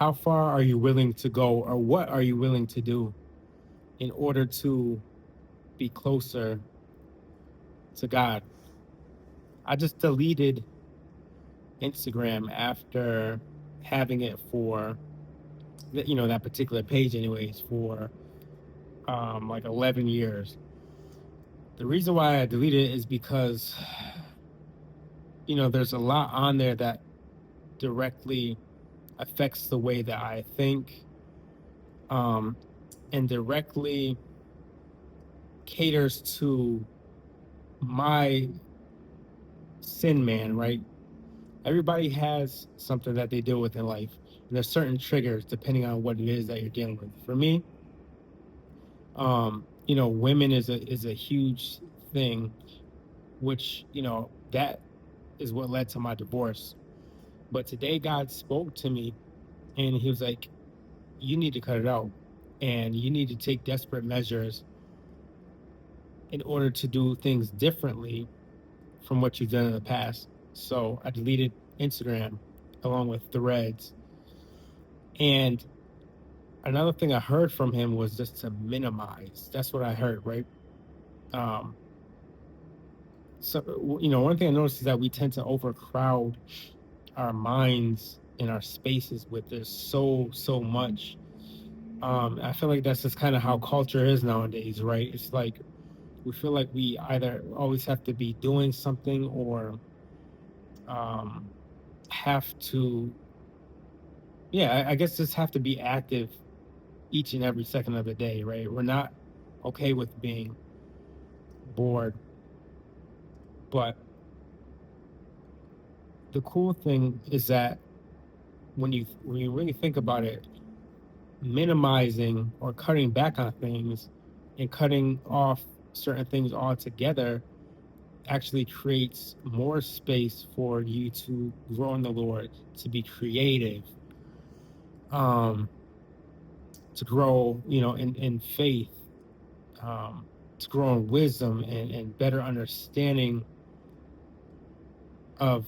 how far are you willing to go, or what are you willing to do in order to be closer to God? I just deleted Instagram after having it for that particular page anyways for like 11 years. The reason why I deleted it is because there's a lot on there that directly affects the way that I think, um, and directly caters to my sin man, right? Everybody has something that they deal with in life, and there's certain triggers depending on what it is that you're dealing with. For me, women is a huge thing, which that is what led to my divorce. But today God spoke to me, and he was like, you need to cut it out, and you need to take desperate measures in order to do things differently from what you've done in the past. So I deleted Instagram along with Threads. And another thing I heard from him was just to minimize. That's what I heard, right? Um, one thing I noticed is that we tend to overcrowd our minds and our spaces with there's so much. I feel like that's just kind of how culture is nowadays, right? It's like we feel like we either always have to be doing something or um, have to, yeah, I guess just have to be active each and every second of the day, right? We're not okay with being bored. But the cool thing is that when you really think about it, minimizing or cutting back on things and cutting off certain things altogether actually creates more space for you to grow in the Lord, to be creative, um, to grow, in faith, to grow in wisdom and better understanding of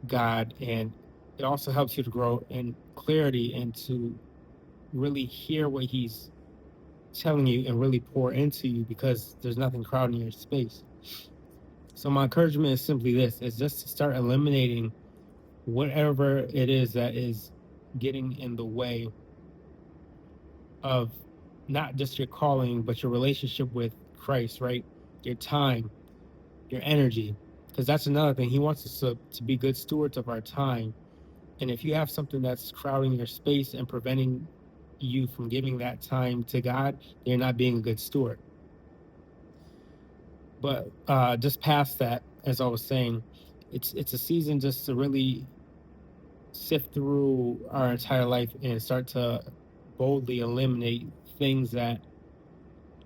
God. And it also helps you to grow in clarity and to really hear what He's telling you and really pour into you because there's nothing crowding your space. So my encouragement is simply this: is just to start eliminating whatever it is that is getting in the way of not just your calling, but your relationship with Christ, right? Your time, your energy. Because that's another thing. He wants us to be good stewards of our time. And if you have something that's crowding your space and preventing you from giving that time to God, you're not being a good steward. But just past that, as I was saying, it's a season just to really sift through our entire life and start to boldly eliminate things that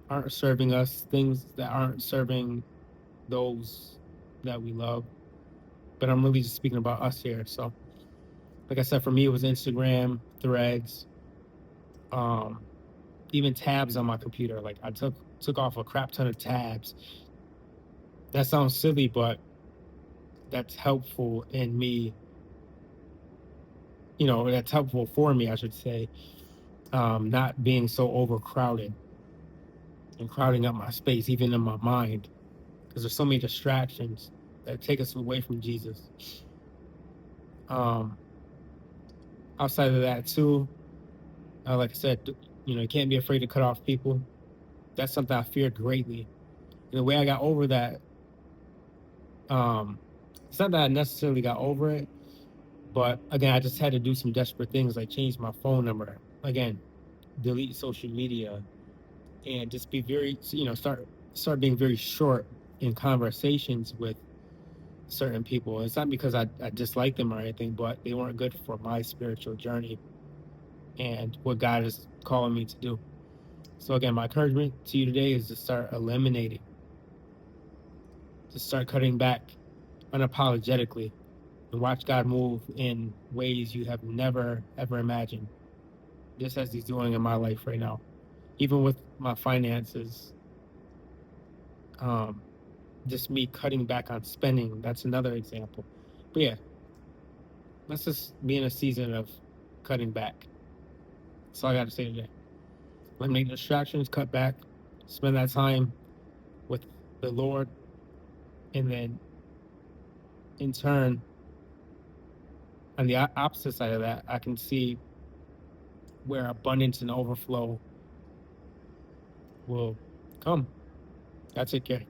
aren't serving us, things that aren't serving those that we love. But I'm really just speaking about us here. So, like I said, for me, it was Instagram, Threads, um, even tabs on my computer. Like I took off a crap ton of tabs. That sounds silly, but that's helpful in me. That's helpful for me, I should say. Not being so overcrowded and crowding up my space, even in my mind, because there's so many distractions that take us away from Jesus. Um, Outside of that, too, like I said, you can't be afraid to cut off people. That's something I feared greatly. And the way I got over that, um, it's not that I necessarily got over it, but again, I just had to do some desperate things like change my phone number, again, delete social media, and just be very, start being very short in conversations with certain people. It's not because I dislike them or anything, but they weren't good for my spiritual journey and what God is calling me to do. So again, my encouragement to you today is to start eliminating, to start cutting back unapologetically and watch God move in ways you have never ever imagined, just as He's doing in my life right now. Even with my finances, um, just me cutting back on spending, that's another example. But yeah, let's just be in a season of cutting back. That's all I got to say today. Eliminate distractions, cut back, spend that time with the Lord, and then in turn, on the opposite side of that, I can see where abundance and overflow will come. That's it, care.